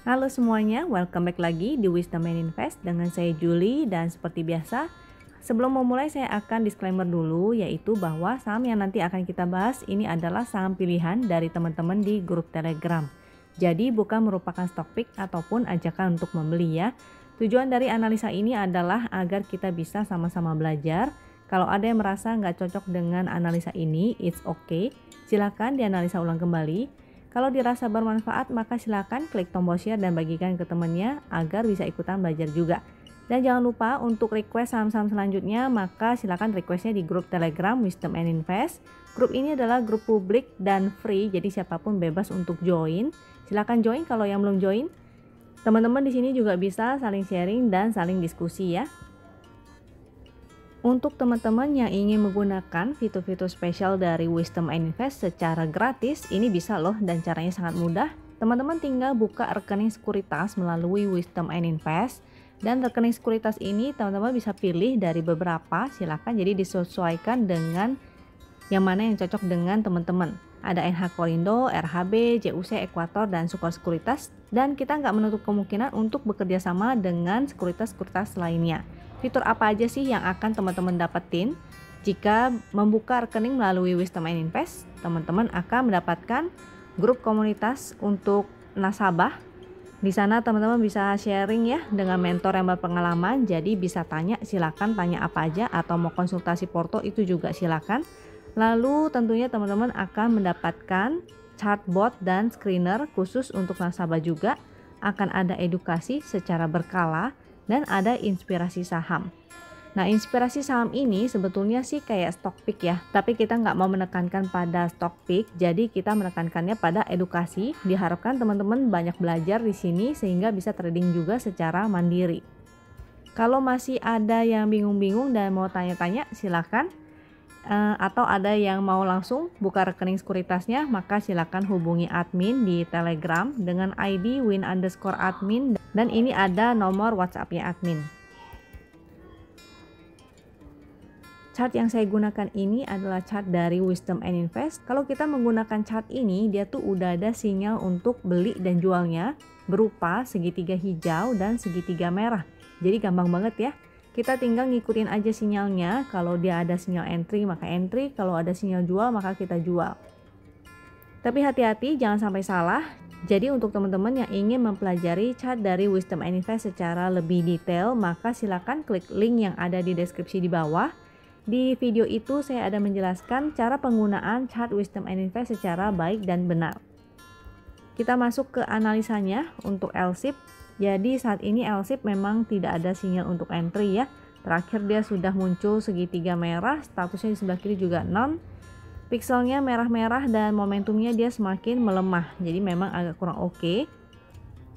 Halo semuanya, welcome back lagi di Wisdom and Invest dengan saya Julie. Dan seperti biasa, sebelum memulai saya akan disclaimer dulu, yaitu bahwa saham yang nanti akan kita bahas ini adalah saham pilihan dari teman-teman di grup Telegram. Jadi bukan merupakan stock pick ataupun ajakan untuk membeli ya. Tujuan dari analisa ini adalah agar kita bisa sama-sama belajar. Kalau ada yang merasa nggak cocok dengan analisa ini, it's okay, silakan dianalisa ulang kembali. Kalau dirasa bermanfaat, maka silakan klik tombol share dan bagikan ke temannya agar bisa ikutan belajar juga. Dan jangan lupa untuk request saham-saham selanjutnya, maka silakan requestnya di grup Telegram Wisdom and Invest. Grup ini adalah grup publik dan free, jadi siapapun bebas untuk join. Silakan join kalau yang belum join. Teman-teman di sini juga bisa saling sharing dan saling diskusi ya. Untuk teman-teman yang ingin menggunakan fitur-fitur spesial dari Wisdom and Invest secara gratis, ini bisa loh dan caranya sangat mudah. Teman-teman tinggal buka rekening sekuritas melalui Wisdom and Invest. Dan rekening sekuritas ini teman-teman bisa pilih dari beberapa, silakan jadi disesuaikan dengan yang mana yang cocok dengan teman-teman. Ada NH Korindo, RHB, JUC, Ekuator, dan Sukor Sekuritas. Dan kita nggak menutup kemungkinan untuk bekerja sama dengan sekuritas-sekuritas lainnya. Fitur apa aja sih yang akan teman-teman dapetin jika membuka rekening melalui Wisdom and Invest? Teman-teman akan mendapatkan grup komunitas untuk nasabah. Di sana teman-teman bisa sharing ya dengan mentor yang berpengalaman. Jadi bisa silakan tanya apa aja, atau mau konsultasi porto itu juga silakan. Lalu tentunya teman-teman akan mendapatkan chartbot dan screener khusus untuk nasabah juga. Akan ada edukasi secara berkala dan ada inspirasi saham. Nah, inspirasi saham ini sebetulnya sih kayak stock pick ya, tapi kita nggak mau menekankan pada stock pick, jadi kita menekankannya pada edukasi. Diharapkan teman-teman banyak belajar di sini sehingga bisa trading juga secara mandiri. Kalau masih ada yang bingung-bingung dan mau tanya-tanya, silakan. Atau ada yang mau langsung buka rekening sekuritasnya, maka silakan hubungi admin di Telegram dengan ID win_admin, dan ini ada nomor WhatsApp-nya admin. Chart yang saya gunakan ini adalah chart dari Wisdom and Invest. Kalau kita menggunakan chart ini, dia tuh udah ada sinyal untuk beli dan jualnya berupa segitiga hijau dan segitiga merah. Jadi gampang banget ya. Kita tinggal ngikutin aja sinyalnya. Kalau dia ada sinyal entry, maka entry. Kalau ada sinyal jual, maka kita jual. Tapi hati-hati, jangan sampai salah. Jadi untuk teman-teman yang ingin mempelajari chart dari Wisdom and Invest secara lebih detail, maka silakan klik link yang ada di deskripsi di bawah. Di video itu saya ada menjelaskan cara penggunaan chart Wisdom and Invest secara baik dan benar. Kita masuk ke analisanya untuk LSIP. Jadi saat ini LSIP memang tidak ada sinyal untuk entry ya. Terakhir dia sudah muncul segitiga merah, statusnya di sebelah kiri juga non. Pixelnya merah-merah dan momentumnya dia semakin melemah. Jadi memang agak kurang oke.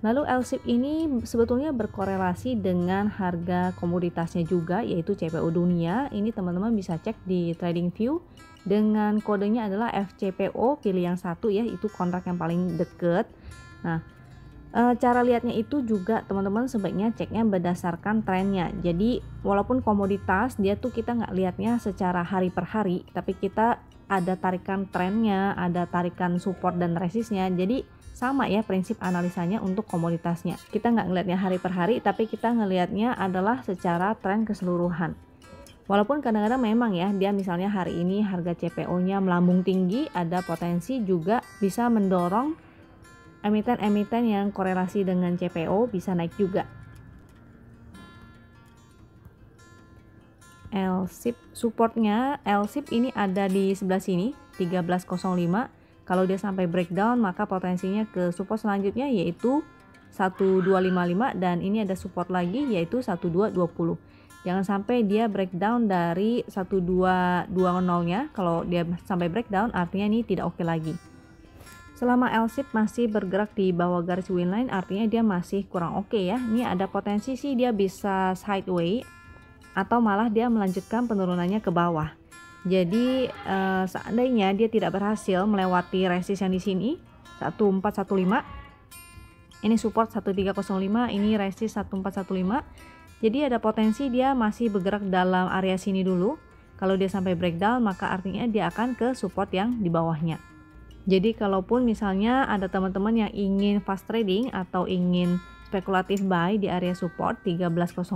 Lalu LSIP ini sebetulnya berkorelasi dengan harga komoditasnya juga, yaitu CPO dunia. Ini teman-teman bisa cek di TradingView dengan kodenya adalah FCPO, pilih yang satu ya, itu kontrak yang paling deket. Nah, cara lihatnya itu juga teman-teman sebaiknya ceknya berdasarkan trennya. Jadi walaupun komoditas dia tuh kita nggak lihatnya secara hari per hari, tapi kita ada tarikan trennya, ada tarikan support dan resistnya. Jadi sama ya prinsip analisanya untuk komoditasnya. Kita nggak ngelihatnya hari per hari, tapi kita ngelihatnya adalah secara tren keseluruhan. Walaupun kadang-kadang memang ya dia misalnya hari ini harga CPO-nya melambung tinggi, ada potensi juga bisa mendorong emiten-emiten yang korelasi dengan CPO bisa naik juga. LSIP supportnya, LSIP ini ada di sebelah sini 1305. Kalau dia sampai breakdown maka potensinya ke support selanjutnya yaitu 1255, dan ini ada support lagi yaitu 1220. Jangan sampai dia breakdown dari 1220-nya. Kalau dia sampai breakdown artinya ini tidak oke lagi. Selama LSIP masih bergerak di bawah garis winline, artinya dia masih kurang oke ya. Ini ada potensi sih dia bisa sideways atau malah dia melanjutkan penurunannya ke bawah. Jadi seandainya dia tidak berhasil melewati resist yang di sini 1415, ini support 1305, ini resist 1415. Jadi ada potensi dia masih bergerak dalam area sini dulu. Kalau dia sampai breakdown maka artinya dia akan ke support yang di bawahnya. Jadi kalaupun misalnya ada teman-teman yang ingin fast trading atau ingin spekulatif buy di area support 13.05,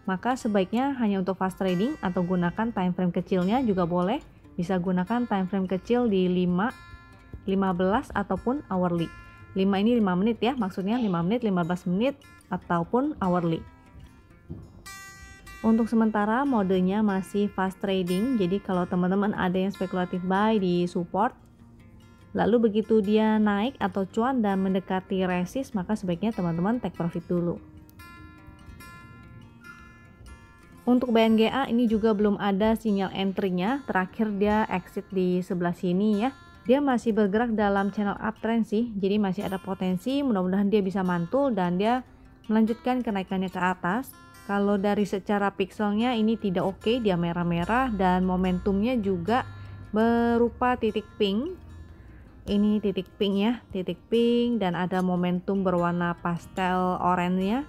maka sebaiknya hanya untuk fast trading atau gunakan time frame kecilnya juga boleh. Bisa gunakan time frame kecil di 5, 15 ataupun hourly. 5 ini 5 menit ya, maksudnya 5 menit, 15 menit ataupun hourly. Untuk sementara modenya masih fast trading, jadi kalau teman-teman ada yang spekulatif buy di support, lalu begitu dia naik atau cuan dan mendekati resist, maka sebaiknya teman-teman take profit dulu. Untuk BNGA ini juga belum ada sinyal entry-nya, terakhir dia exit di sebelah sini ya. Dia masih bergerak dalam channel uptrend sih, jadi masih ada potensi, mudah-mudahan dia bisa mantul dan dia melanjutkan kenaikannya ke atas. Kalau dari secara pixelnya ini tidak oke, dia merah-merah dan momentumnya juga berupa titik pink. Ini titik pink ya, titik pink dan ada momentum berwarna pastel oranye.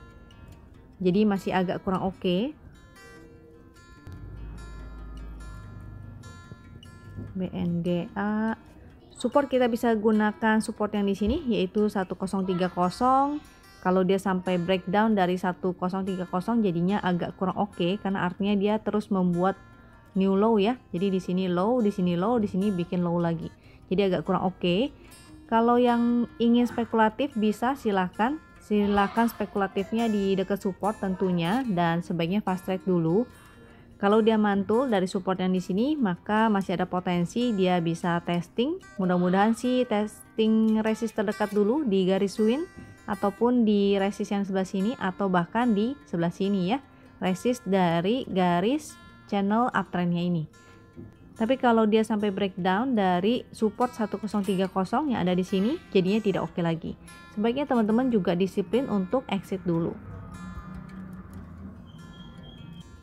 Jadi masih agak kurang oke. BNGA support kita bisa gunakan support yang di sini yaitu 1030. Kalau dia sampai breakdown dari 1030 jadinya agak kurang oke karena artinya dia terus membuat new low ya. Jadi di sini low, di sini low, di sini bikin low lagi. Jadi agak kurang oke. Kalau yang ingin spekulatif bisa silakan spekulatifnya di dekat support tentunya dan sebaiknya fast trade dulu. Kalau dia mantul dari support yang di sini maka masih ada potensi dia bisa testing. Mudah-mudahan sih testing resist terdekat dulu di garis win ataupun di resist yang sebelah sini atau bahkan di sebelah sini ya, resist dari garis channel uptrendnya ini. Tapi kalau dia sampai breakdown dari support 1030 yang ada di sini jadinya tidak oke lagi. Sebaiknya teman-teman juga disiplin untuk exit dulu.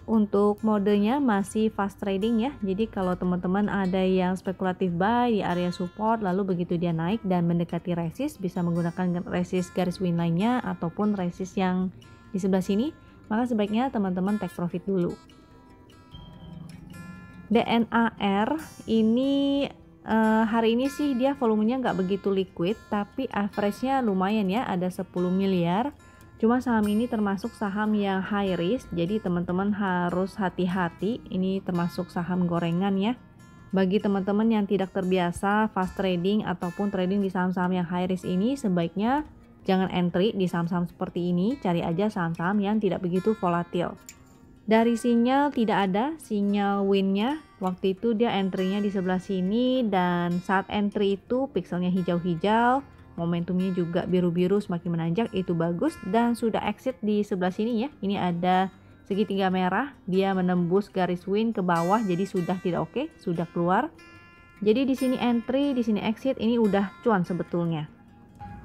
Untuk modenya masih fast trading ya, jadi kalau teman-teman ada yang spekulatif buy di area support lalu begitu dia naik dan mendekati resist bisa menggunakan resist garis win lainnya ataupun resist yang di sebelah sini, maka sebaiknya teman-teman take profit dulu. DNAR ini hari ini sih dia volumenya nggak begitu liquid tapi average-nya lumayan ya, ada 10 miliar. Cuma saham ini termasuk saham yang high risk, jadi teman-teman harus hati-hati. Ini termasuk saham gorengan ya. Bagi teman-teman yang tidak terbiasa fast trading ataupun trading di saham-saham yang high risk ini, sebaiknya jangan entry di saham-saham seperti ini. Cari aja saham-saham yang tidak begitu volatil. Dari sinyal tidak ada sinyal win-nya. Waktu itu dia entry-nya di sebelah sini dan saat entry itu pixelnya hijau-hijau. Momentumnya juga biru-biru semakin menanjak, itu bagus dan sudah exit di sebelah sini ya. Ini ada segitiga merah, dia menembus garis win ke bawah jadi sudah tidak oke, sudah keluar. Jadi di sini entry, di sini exit, ini udah cuan sebetulnya.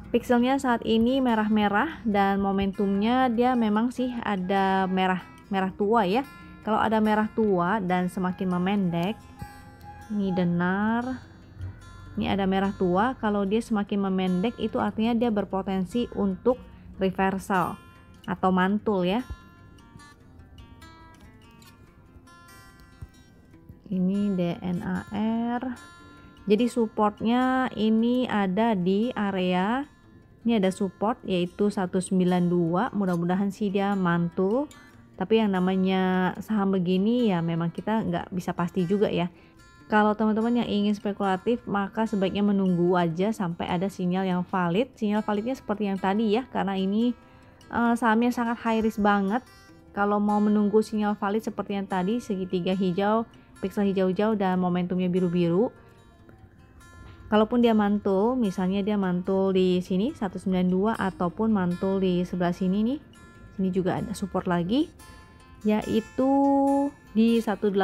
Pixelnya saat ini merah-merah dan momentumnya dia memang sih ada merah tua ya. Kalau ada merah tua dan semakin memendek, ini denar. Ini ada merah tua, kalau dia semakin memendek itu artinya dia berpotensi untuk reversal atau mantul ya. Ini DNAR. Jadi supportnya ini ada di area, ini ada support yaitu 192, mudah-mudahan sih dia mantul. Tapi yang namanya saham begini ya memang kita nggak bisa pasti juga ya. Kalau teman-teman yang ingin spekulatif maka sebaiknya menunggu aja sampai ada sinyal yang valid. Sinyal validnya seperti yang tadi ya, karena ini sahamnya sangat high risk banget. Kalau mau menunggu sinyal valid seperti yang tadi, segitiga hijau, pixel hijau-hijau dan momentumnya biru-biru. Kalaupun dia mantul, misalnya dia mantul di sini 192 ataupun mantul di sebelah sini nih. Sini juga ada support lagi yaitu di 180,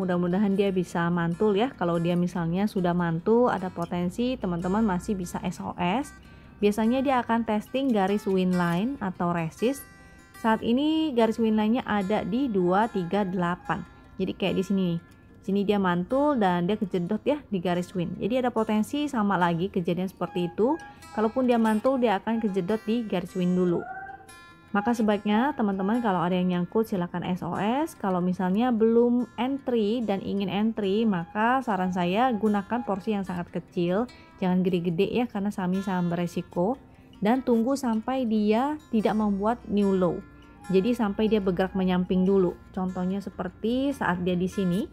mudah-mudahan dia bisa mantul ya. Kalau dia misalnya sudah mantul, ada potensi teman-teman masih bisa SOS. Biasanya dia akan testing garis win line atau resist. Saat ini garis win line-nya ada di 238. Jadi kayak di sini. Sini dia mantul dan dia kejedot ya di garis win. Jadi ada potensi sama lagi kejadian seperti itu. Kalaupun dia mantul, dia akan kejedot di garis win dulu. Maka sebaiknya teman-teman kalau ada yang nyangkut silakan SOS. Kalau misalnya belum entry dan ingin entry, maka saran saya gunakan porsi yang sangat kecil, jangan gede-gede ya karena saham beresiko, dan tunggu sampai dia tidak membuat new low. Jadi sampai dia bergerak menyamping dulu. Contohnya seperti saat dia di sini.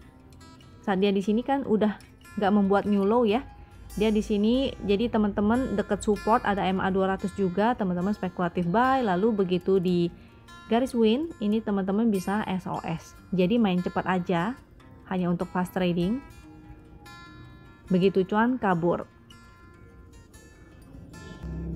Saat dia di sini kan udah nggak membuat new low ya. Dia di sini, jadi teman-teman deket support ada MA 200 juga, teman-teman spekulatif buy, lalu begitu di garis win, ini teman-teman bisa SOS. Jadi main cepat aja, hanya untuk fast trading. Begitu cuan kabur.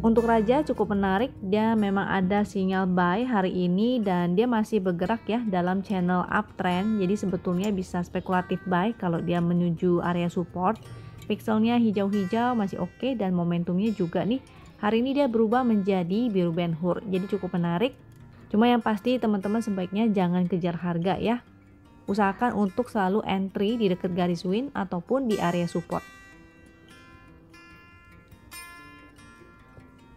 Untuk Raja cukup menarik, dia memang ada sinyal buy hari ini dan dia masih bergerak ya dalam channel uptrend. Jadi sebetulnya bisa spekulatif buy kalau dia menuju area support. Pixelnya hijau-hijau masih oke dan momentumnya juga nih hari ini dia berubah menjadi biru Ben Hur, jadi cukup menarik. Cuma yang pasti teman-teman sebaiknya jangan kejar harga ya, usahakan untuk selalu entry di dekat garis win ataupun di area support.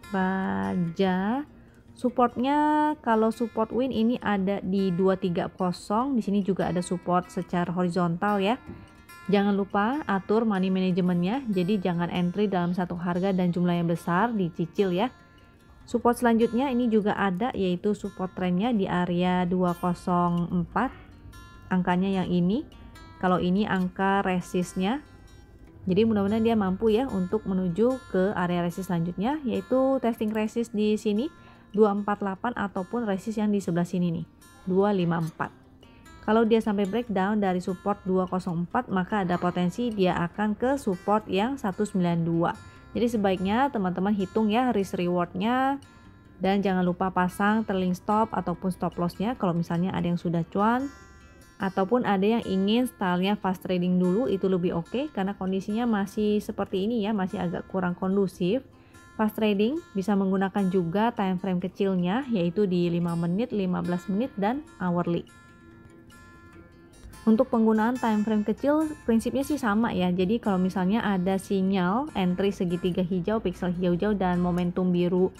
Baja supportnya, kalau support win ini ada di 230, di sini juga ada support secara horizontal ya. Jangan lupa atur money manajemennya, jadi jangan entry dalam satu harga dan jumlah yang besar, dicicil ya. Support selanjutnya ini juga ada, yaitu support trennya di area 204, angkanya yang ini. Kalau ini angka resistnya, jadi mudah-mudahan dia mampu ya untuk menuju ke area resist selanjutnya, yaitu testing resist di sini 248 ataupun resist yang di sebelah sini nih 254. Kalau dia sampai breakdown dari support 204, maka ada potensi dia akan ke support yang 192. Jadi sebaiknya teman-teman hitung ya risk rewardnya, dan jangan lupa pasang trailing stop ataupun stop lossnya kalau misalnya ada yang sudah cuan ataupun ada yang ingin stylenya fast trading dulu, itu lebih oke karena kondisinya masih seperti ini ya, masih agak kurang kondusif. Fast trading bisa menggunakan juga time frame kecilnya, yaitu di 5 menit, 15 menit, dan hourly. Untuk penggunaan time frame kecil prinsipnya sih sama ya. Jadi kalau misalnya ada sinyal entry segitiga hijau, pixel hijau-hijau dan momentum biru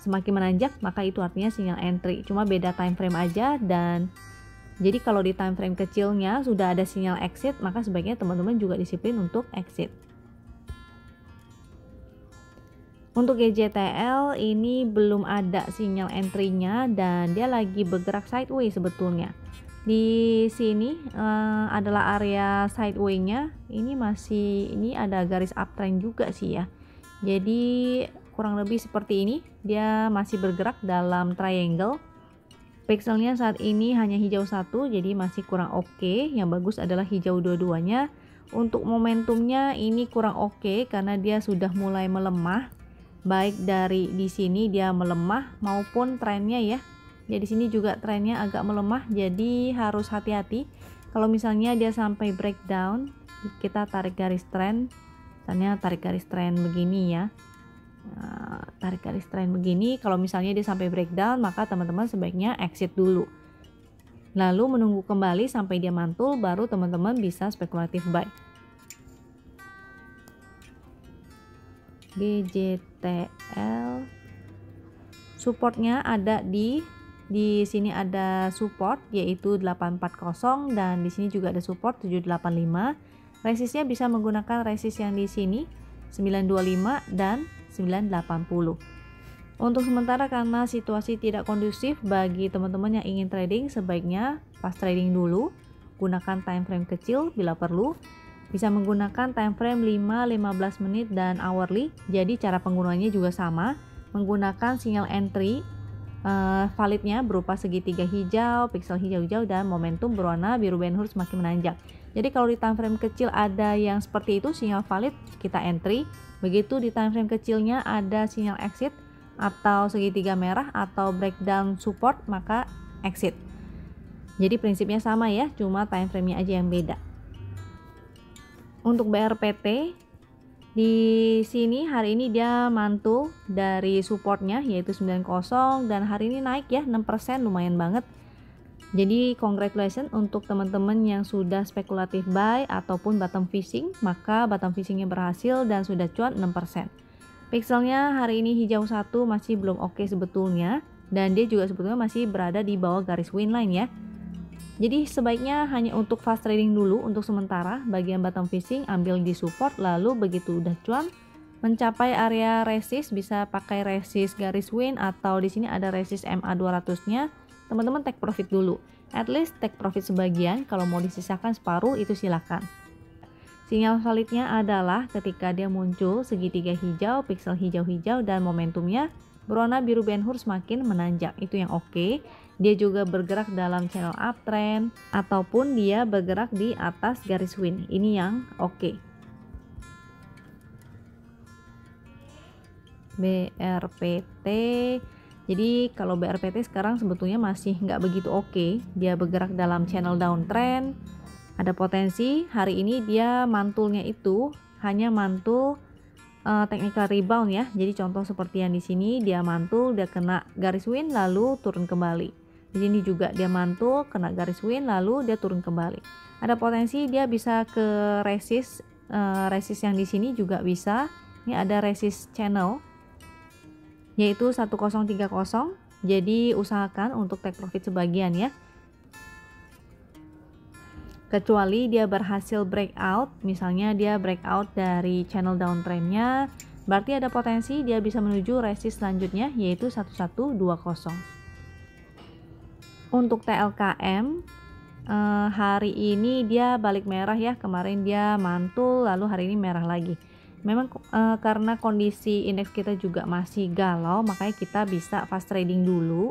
semakin menanjak, maka itu artinya sinyal entry. Cuma beda time frame aja. Dan jadi kalau di time frame kecilnya sudah ada sinyal exit, maka sebaiknya teman-teman juga disiplin untuk exit. Untuk GJTL ini belum ada sinyal entry-nya dan dia lagi bergerak sideways sebetulnya. Di sini adalah area sideway-nya. Ini ada garis uptrend juga sih ya. Jadi kurang lebih seperti ini. Dia masih bergerak dalam triangle. Pixelnya saat ini hanya hijau satu, jadi masih kurang oke. Yang bagus adalah hijau dua-duanya. Untuk momentumnya ini kurang oke karena dia sudah mulai melemah. Baik dari di sini dia melemah maupun trennya ya. Jadi di sini juga trennya agak melemah, jadi harus hati-hati. Kalau misalnya dia sampai breakdown, kita tarik garis trend. Misalnya tarik garis trend begini ya. Tarik garis trend begini, kalau misalnya dia sampai breakdown, maka teman-teman sebaiknya exit dulu. Lalu menunggu kembali sampai dia mantul, baru teman-teman bisa spekulatif buy. GJTL supportnya ada di sini ada support yaitu 840 dan di sini juga ada support 785. Resistnya bisa menggunakan resist yang di sini 925 dan 980. Untuk sementara karena situasi tidak kondusif bagi teman-teman yang ingin trading, sebaiknya fast trading dulu. Gunakan time frame kecil bila perlu. Bisa menggunakan time frame 5, 15 menit dan hourly. Jadi cara penggunaannya juga sama. Menggunakan sinyal entry validnya berupa segitiga hijau, pixel hijau-hijau dan momentum berwarna biru Ben Hur semakin menanjak. Jadi kalau di time frame kecil ada yang seperti itu sinyal valid, kita entry. Begitu di time frame kecilnya ada sinyal exit atau segitiga merah atau breakdown support, maka exit. Jadi prinsipnya sama ya, cuma time frame-nya aja yang beda. Untuk BRPT di sini hari ini dia mantul dari supportnya yaitu 90 dan hari ini naik ya 6%, lumayan banget. Jadi congratulations untuk teman-teman yang sudah spekulatif buy ataupun bottom fishing, maka bottom fishingnya berhasil dan sudah cuan 6%. Pixelnya hari ini hijau satu, masih belum oke sebetulnya. dan dia juga sebetulnya masih berada di bawah garis win line ya. Jadi sebaiknya hanya untuk fast trading dulu untuk sementara. Bagian bottom fishing ambil di support, lalu begitu udah cuan mencapai area resist, bisa pakai resist garis win atau di sini ada resist MA 200-nya. Teman-teman take profit dulu. At least take profit sebagian, kalau mau disisakan separuh itu silakan. Sinyal validnya adalah ketika dia muncul segitiga hijau, pixel hijau-hijau dan momentumnya berwarna biru Ben-Hur semakin menanjak, itu yang oke. Dia juga bergerak dalam channel uptrend ataupun dia bergerak di atas garis win, ini yang oke. BRPT, jadi kalau BRPT sekarang sebetulnya masih nggak begitu oke. Dia bergerak dalam channel downtrend, ada potensi hari ini dia mantulnya itu hanya mantul technical rebound ya. Jadi contoh seperti yang di sini, dia mantul, dia kena garis win lalu turun kembali. Di sini juga dia mantul, kena garis win lalu dia turun kembali. Ada potensi dia bisa ke resist, resist yang di sini juga bisa. Ini ada resist channel yaitu 1030. Jadi usahakan untuk take profit sebagian ya. Kecuali dia berhasil breakout, misalnya dia breakout dari channel downtrendnya, berarti ada potensi dia bisa menuju resist selanjutnya yaitu 1120. Untuk TLKM hari ini dia balik merah ya, kemarin dia mantul lalu hari ini merah lagi. Memang karena kondisi indeks kita juga masih galau, makanya kita bisa fast trading dulu.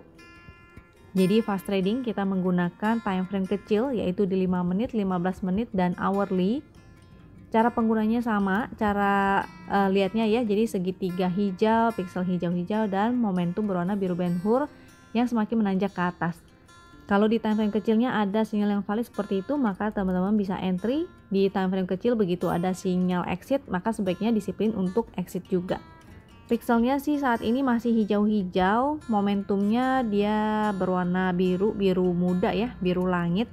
Jadi fast trading kita menggunakan time frame kecil yaitu di 5 menit, 15 menit dan hourly. Cara penggunanya sama, cara lihatnya ya, jadi segitiga hijau, pixel hijau-hijau dan momentum berwarna biru Ben-Hur yang semakin menanjak ke atas. Kalau di time frame kecilnya ada sinyal yang valid seperti itu, maka teman-teman bisa entry di time frame kecil. Begitu ada sinyal exit, maka sebaiknya disiplin untuk exit juga. Pixelnya sih saat ini masih hijau-hijau, momentumnya dia berwarna biru muda ya, biru langit.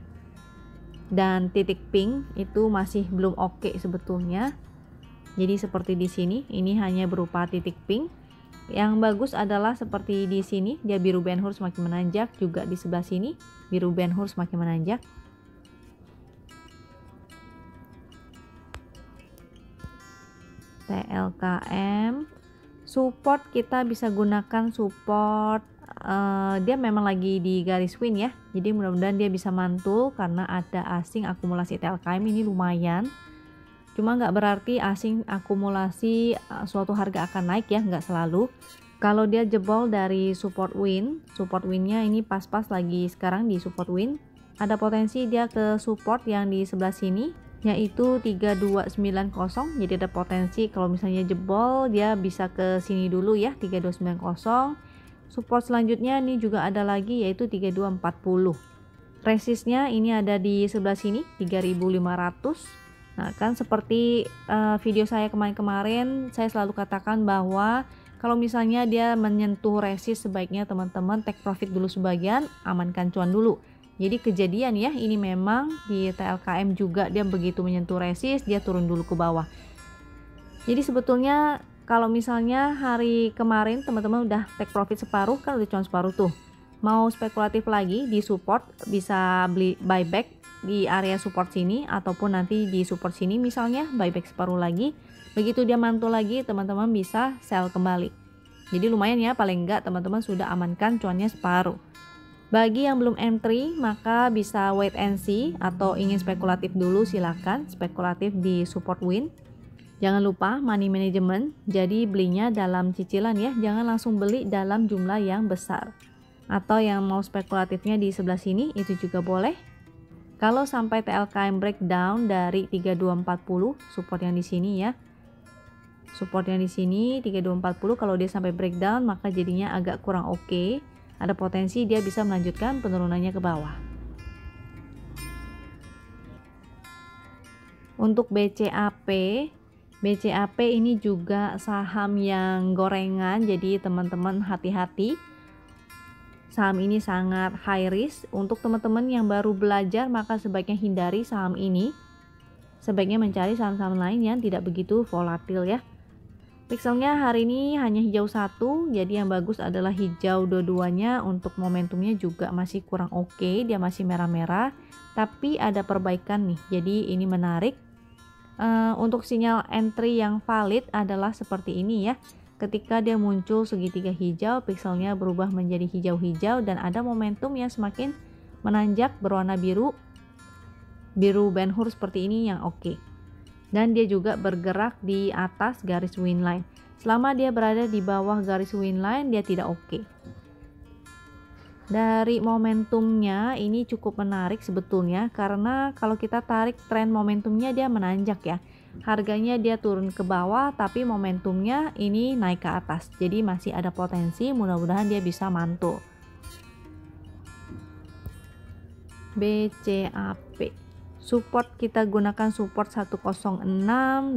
Dan titik pink itu masih belum oke sebetulnya. Jadi seperti di sini, ini hanya berupa titik pink. Yang bagus adalah seperti di sini, dia biru Ben-Hur semakin menanjak, juga di sebelah sini biru Ben-Hur semakin menanjak. TLKM support kita bisa gunakan support, dia memang lagi di garis win ya, jadi mudah-mudahan dia bisa mantul karena ada asing akumulasi TLKM ini lumayan. Cuma nggak berarti asing akumulasi suatu harga akan naik ya, nggak selalu. Kalau dia jebol dari support winnya ini pas-pas lagi sekarang di support win, ada potensi dia ke support yang di sebelah sini yaitu 3290. Jadi ada potensi kalau misalnya jebol dia bisa ke sini dulu ya, 3290. Support selanjutnya ini juga ada lagi yaitu 3240. Resistnya ini ada di sebelah sini 3500. Nah kan seperti video saya kemarin saya selalu katakan bahwa kalau misalnya dia menyentuh resist, sebaiknya teman-teman take profit dulu sebagian, amankan cuan dulu. Jadi kejadian ya, ini memang di TLKM juga dia begitu menyentuh resist, dia turun dulu ke bawah. Jadi sebetulnya kalau misalnya hari kemarin teman-teman udah take profit separuh, kan udah cuan separuh tuh. Mau spekulatif lagi di support, bisa beli buyback di area support sini ataupun nanti di support sini misalnya buyback separuh lagi. Begitu dia mantul lagi teman-teman bisa sell kembali. Jadi lumayan ya, paling enggak teman-teman sudah amankan cuannya separuh. Bagi yang belum entry maka bisa wait and see, atau ingin spekulatif dulu silakan spekulatif di support win. Jangan lupa money management, jadi belinya dalam cicilan ya, jangan langsung beli dalam jumlah yang besar. Atau yang mau spekulatifnya di sebelah sini itu juga boleh. Kalau sampai TLKM breakdown dari 3240 support yang di sini ya. Support yang di sini 3240, kalau dia sampai breakdown maka jadinya agak kurang oke. Ada potensi dia bisa melanjutkan penurunannya ke bawah. Untuk BCAP ini juga saham yang gorengan, jadi teman-teman hati-hati. Saham ini sangat high risk. Untuk teman-teman yang baru belajar maka sebaiknya hindari saham ini. Sebaiknya mencari saham-saham lain yang tidak begitu volatil ya. Pixelnya hari ini hanya hijau satu, jadi yang bagus adalah hijau dua-duanya. Untuk momentumnya juga masih kurang oke, dia masih merah-merah, tapi ada perbaikan nih, jadi ini menarik. Untuk sinyal entry yang valid adalah seperti ini ya. Ketika dia muncul segitiga hijau, pixelnya berubah menjadi hijau-hijau dan ada momentum yang semakin menanjak berwarna biru Ben-Hur seperti ini yang oke. Dan dia juga bergerak di atas garis win line. Selama dia berada di bawah garis win line, dia tidak oke. Dari momentumnya ini cukup menarik sebetulnya, karena kalau kita tarik tren momentumnya dia menanjak ya. Harganya dia turun ke bawah, tapi momentumnya ini naik ke atas. Jadi masih ada potensi, mudah-mudahan dia bisa mantul. BCAP. Support kita gunakan support 106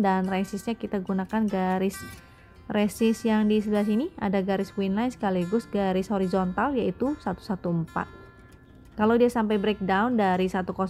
dan resistnya kita gunakan garis resist yang di sebelah sini, ada garis win line sekaligus garis horizontal yaitu 114. Kalau dia sampai breakdown dari 106,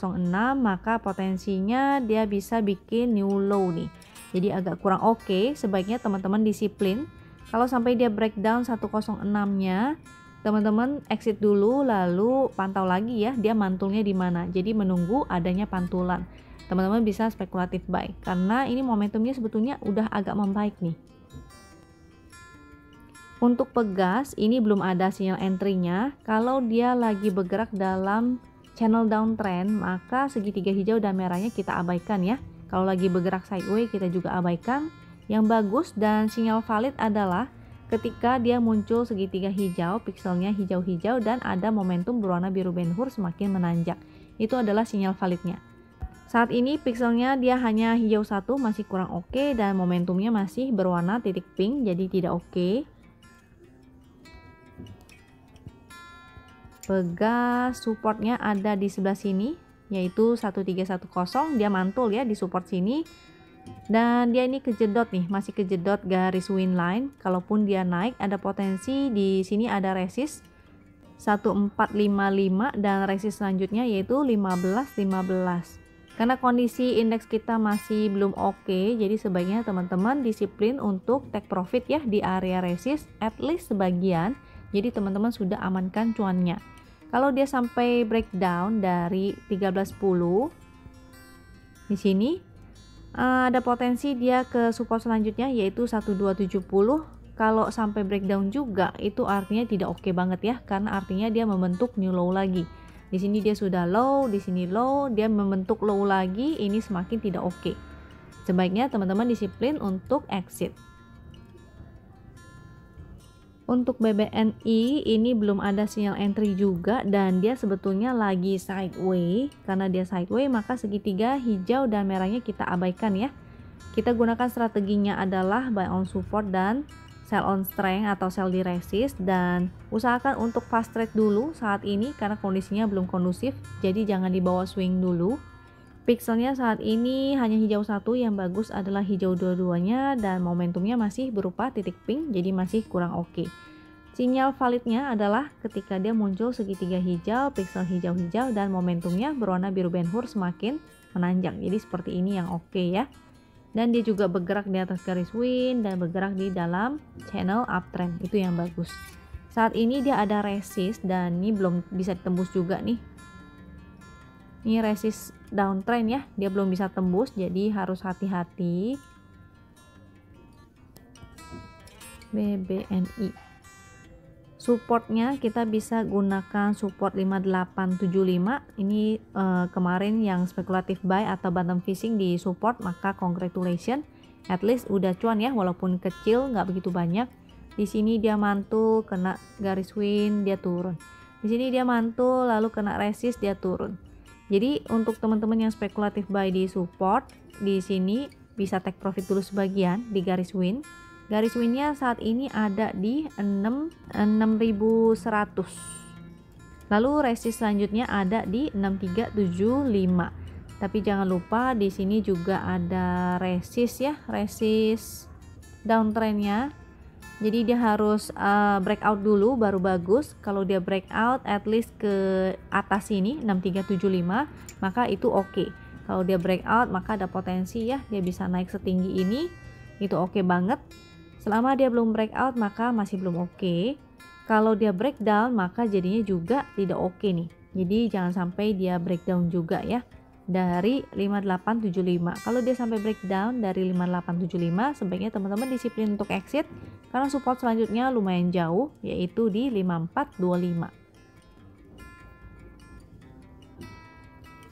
maka potensinya dia bisa bikin new low nih. Jadi agak kurang oke, sebaiknya teman-teman disiplin. Kalau sampai dia breakdown 106-nya, teman-teman exit dulu lalu pantau lagi ya dia mantulnya di mana. Jadi menunggu adanya pantulan. Teman-teman bisa spekulatif buy karena ini momentumnya sebetulnya udah agak membaik nih. Untuk Pegas ini belum ada sinyal entry-nya. Kalau dia lagi bergerak dalam channel downtrend, maka segitiga hijau dan merahnya kita abaikan ya. Kalau lagi bergerak sideways kita juga abaikan. Yang bagus dan sinyal valid adalah ketika dia muncul segitiga hijau, pixelnya hijau-hijau dan ada momentum berwarna biru Ben-Hur semakin menanjak. Itu adalah sinyal validnya. Saat ini pixelnya dia hanya hijau satu, masih kurang oke, dan momentumnya masih berwarna titik pink, jadi tidak oke. Pegas supportnya ada di sebelah sini yaitu 1310, dia mantul ya di support sini dan dia ini kejedot nih, masih kejedot garis win line. Kalaupun dia naik ada potensi di sini ada resist 1455 dan resist selanjutnya yaitu 1515. Karena kondisi indeks kita masih belum oke, jadi sebaiknya teman-teman disiplin untuk take profit ya di area resist at least sebagian. Jadi teman-teman sudah amankan cuannya. Kalau dia sampai breakdown dari 1310 di sini ada potensi dia ke support selanjutnya yaitu 1270. Kalau sampai breakdown juga itu artinya tidak oke banget ya, karena artinya dia membentuk new low lagi. Di sini dia sudah low, di sini low, dia membentuk low lagi, ini semakin tidak oke. Sebaiknya teman-teman disiplin untuk exit. Untuk BBNI ini belum ada sinyal entry juga dan dia sebetulnya lagi sideways. Karena dia sideways maka segitiga hijau dan merahnya kita abaikan ya. Kita gunakan strateginya adalah buy on support dan sell on strength atau sell di resist, dan usahakan untuk fast trade dulu saat ini karena kondisinya belum kondusif, jadi jangan dibawa swing dulu. Pixelnya saat ini hanya hijau satu, yang bagus adalah hijau dua-duanya dan momentumnya masih berupa titik pink, jadi masih kurang oke. Sinyal validnya adalah ketika dia muncul segitiga hijau, pixel hijau-hijau dan momentumnya berwarna biru Ben-Hur semakin menanjak, jadi seperti ini yang oke ya. Dan dia juga bergerak di atas garis win dan bergerak di dalam channel uptrend, itu yang bagus. Saat ini dia ada resist dan ini belum bisa ditembus juga nih. Ini resist downtrend ya, dia belum bisa tembus, jadi harus hati-hati. BBNI supportnya kita bisa gunakan support 5875. Ini kemarin yang spekulatif buy atau bottom fishing di support, maka congratulations, at least udah cuan ya, walaupun kecil nggak begitu banyak. Di sini dia mantul kena garis win, dia turun. Di sini dia mantul lalu kena resist, dia turun. Jadi untuk teman-teman yang spekulatif buy di support, di sini bisa take profit dulu sebagian di garis win. Garis winnya saat ini ada di 6100. Lalu resist selanjutnya ada di 6375. Tapi jangan lupa di sini juga ada resist ya, resist downtrendnya. Jadi dia harus breakout dulu baru bagus. Kalau dia breakout at least ke atas sini 6375, maka itu oke. Kalau dia breakout maka ada potensi ya dia bisa naik setinggi ini, itu oke banget. Selama dia belum breakout maka masih belum oke. Kalau dia breakdown maka jadinya juga tidak oke nih. Jadi jangan sampai dia breakdown juga ya dari 5875. Kalau dia sampai breakdown dari 5875 sebaiknya teman-teman disiplin untuk exit karena support selanjutnya lumayan jauh yaitu di 5425.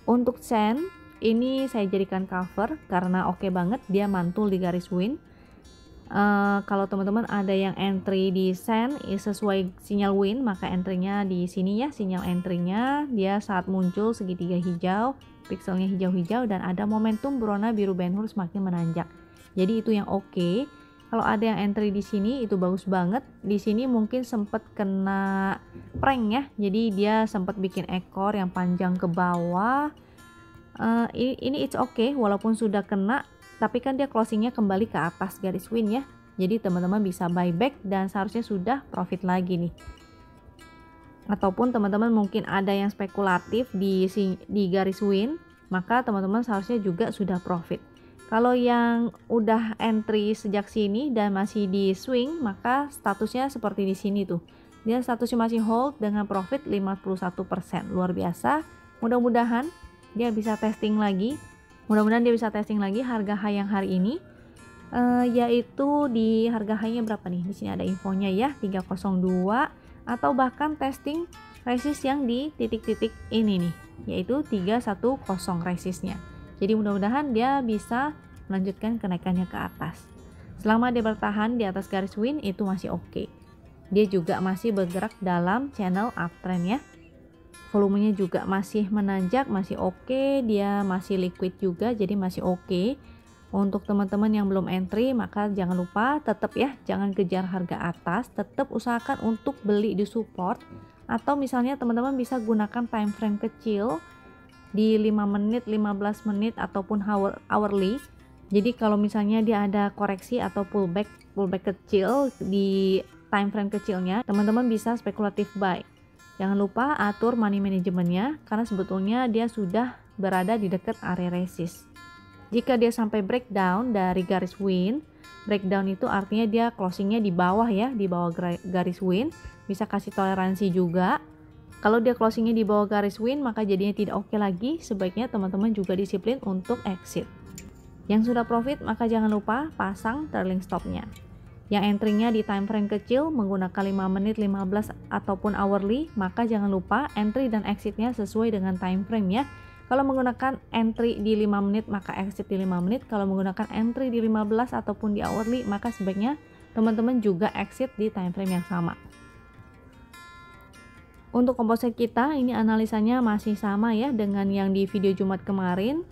Untuk sen ini saya jadikan cover karena oke banget dia mantul di garis win. Kalau teman-teman ada yang entry di sen sesuai sinyal win maka entry-nya di sini ya, sinyal entry-nya dia saat muncul segitiga hijau, pikselnya hijau-hijau dan ada momentum berwarna biru Ben-Hur semakin menanjak. Jadi itu yang oke. Kalau ada yang entry di sini itu bagus banget. Di sini mungkin sempat kena prank ya. Jadi dia sempat bikin ekor yang panjang ke bawah. Ini it's okay walaupun sudah kena, tapi kan dia closingnya kembali ke atas garis win ya. Jadi teman-teman bisa buyback dan seharusnya sudah profit lagi nih. Ataupun teman-teman mungkin ada yang spekulatif di garis win, maka teman-teman seharusnya juga sudah profit. Kalau yang udah entry sejak sini dan masih di swing, maka statusnya seperti di sini tuh. Dia statusnya masih hold dengan profit 51%. Luar biasa. Mudah-mudahan dia bisa testing lagi. Mudah-mudahan dia bisa testing lagi harga high yang hari ini. Yaitu di harga high-nya berapa nih? Di sini ada infonya ya, 302 atau bahkan testing resist yang di titik-titik ini nih, yaitu 310 resistnya. Jadi mudah-mudahan dia bisa melanjutkan kenaikannya ke atas. Selama dia bertahan di atas garis win itu masih oke. Dia juga masih bergerak dalam channel uptrend ya. Volumenya juga masih menanjak, masih oke. Dia masih liquid juga, jadi masih oke. Untuk teman-teman yang belum entry maka jangan lupa tetap ya, jangan kejar harga atas, tetap usahakan untuk beli di support. Atau misalnya teman-teman bisa gunakan time frame kecil di 5 menit, 15 menit ataupun hourly. Jadi kalau misalnya dia ada koreksi atau pullback kecil di time frame kecilnya, teman-teman bisa spekulatif buy. Jangan lupa atur money manajemennya karena sebetulnya dia sudah berada di dekat area resist. Jika dia sampai breakdown dari garis win, breakdown itu artinya dia closingnya di bawah ya, di bawah garis win, bisa kasih toleransi juga. Kalau dia closingnya di bawah garis win maka jadinya tidak oke lagi, sebaiknya teman-teman juga disiplin untuk exit. Yang sudah profit maka jangan lupa pasang trailing stopnya. Yang entry-nya di time frame kecil menggunakan 5 menit, 15 ataupun hourly, maka jangan lupa entry dan exitnya sesuai dengan time frame ya. Kalau menggunakan entry di 5 menit maka exit di 5 menit. Kalau menggunakan entry di 15 ataupun di hourly maka sebaiknya teman-teman juga exit di time frame yang sama. Untuk komposit kita ini analisanya masih sama ya dengan yang di video Jumat kemarin.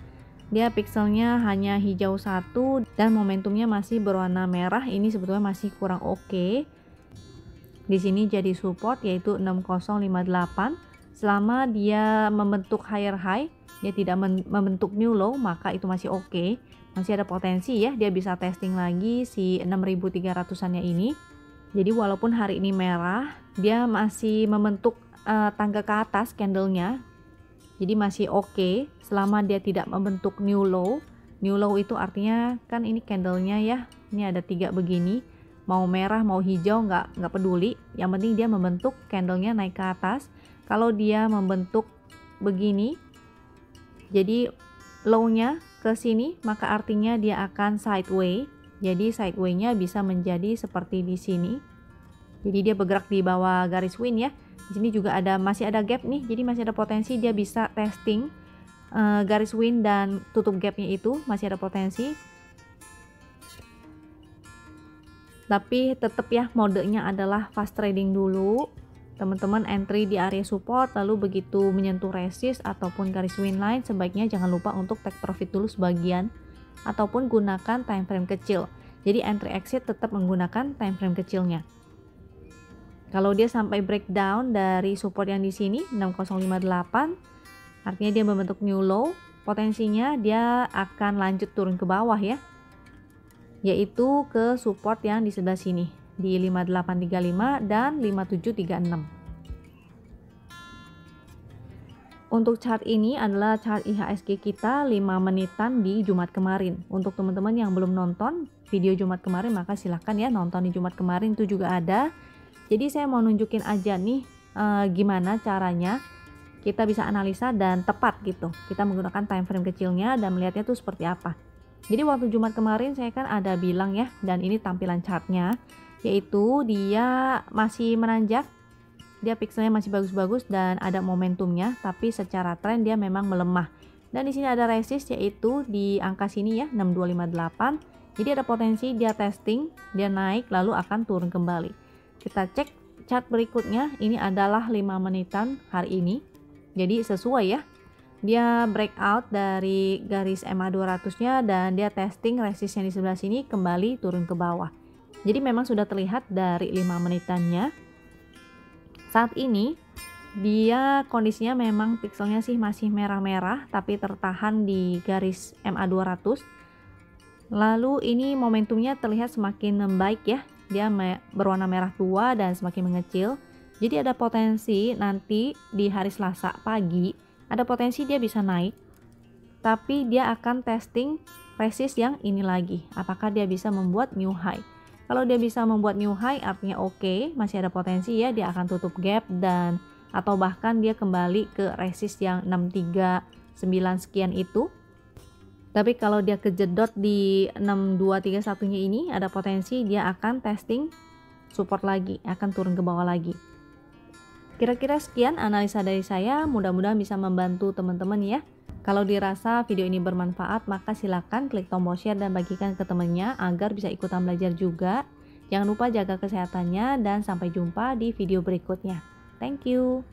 Dia pikselnya hanya hijau 1 dan momentumnya masih berwarna merah. Ini sebetulnya masih kurang oke. Di sini jadi support yaitu 6058. Selama dia membentuk higher high, dia tidak membentuk new low, maka itu masih oke. Masih ada potensi ya, dia bisa testing lagi si 6300-annya ini. Jadi walaupun hari ini merah, dia masih membentuk tangga ke atas candlenya. Jadi masih oke selama dia tidak membentuk new low. New low itu artinya kan ini candlenya ya, ini ada 3 begini. Mau merah mau hijau nggak peduli, yang penting dia membentuk candlenya naik ke atas. Kalau dia membentuk begini, jadi low-nya ke sini, maka artinya dia akan sideway. Jadi sideway-nya bisa menjadi seperti di sini. Jadi dia bergerak di bawah garis win ya. Di sini juga masih ada gap nih, jadi masih ada potensi dia bisa testing garis win dan tutup gapnya itu masih ada potensi. Tapi tetap ya modenya adalah fast trading dulu. Teman-teman entry di area support, lalu begitu menyentuh resist ataupun garis win line sebaiknya jangan lupa untuk take profit dulu sebagian ataupun gunakan time frame kecil. Jadi entry exit tetap menggunakan time frame kecilnya. Kalau dia sampai breakdown dari support yang di sini 6058, artinya dia membentuk new low, potensinya dia akan lanjut turun ke bawah ya. Yaitu ke support yang di sebelah sini di 5835 dan 5736. Untuk chart ini adalah chart IHSG kita 5 menitan di Jumat kemarin. Untuk teman-teman yang belum nonton video Jumat kemarin, maka silahkan ya nonton di Jumat kemarin, itu juga ada. Jadi saya mau nunjukin aja nih gimana caranya kita bisa analisa dan tepat gitu. Kita menggunakan time frame kecilnya dan melihatnya tuh seperti apa. Jadi waktu Jumat kemarin saya kan ada bilang ya, dan ini tampilan chartnya, yaitu dia masih menanjak. Dia pixelnya masih bagus-bagus dan ada momentumnya, tapi secara tren dia memang melemah. Dan di sini ada resist, yaitu di angka sini ya, 6258. Jadi ada potensi dia testing, dia naik lalu akan turun kembali. Kita cek chart berikutnya, ini adalah 5 menitan hari ini. Jadi sesuai ya. Dia breakout dari garis MA 200-nya dan dia testing resist yang di sebelah sini kembali turun ke bawah. Jadi memang sudah terlihat dari 5 menitannya. Saat ini dia kondisinya memang pixelnya sih masih merah-merah tapi tertahan di garis MA 200. Lalu ini momentumnya terlihat semakin membaik ya. Dia berwarna merah tua dan semakin mengecil. Jadi ada potensi nanti di hari Selasa pagi ada potensi dia bisa naik. Tapi dia akan testing resist yang ini lagi. Apakah dia bisa membuat new high? Kalau dia bisa membuat new high artinya oke, masih ada potensi ya dia akan tutup gap dan atau bahkan dia kembali ke resist yang 639 sekian itu. Tapi kalau dia kejedot di 6231-nya ini ada potensi dia akan testing support lagi, akan turun ke bawah lagi. Kira-kira sekian analisa dari saya, mudah-mudahan bisa membantu teman-teman ya. Kalau dirasa video ini bermanfaat, maka silakan klik tombol share dan bagikan ke temannya agar bisa ikutan belajar juga. Jangan lupa jaga kesehatannya dan sampai jumpa di video berikutnya. Thank you.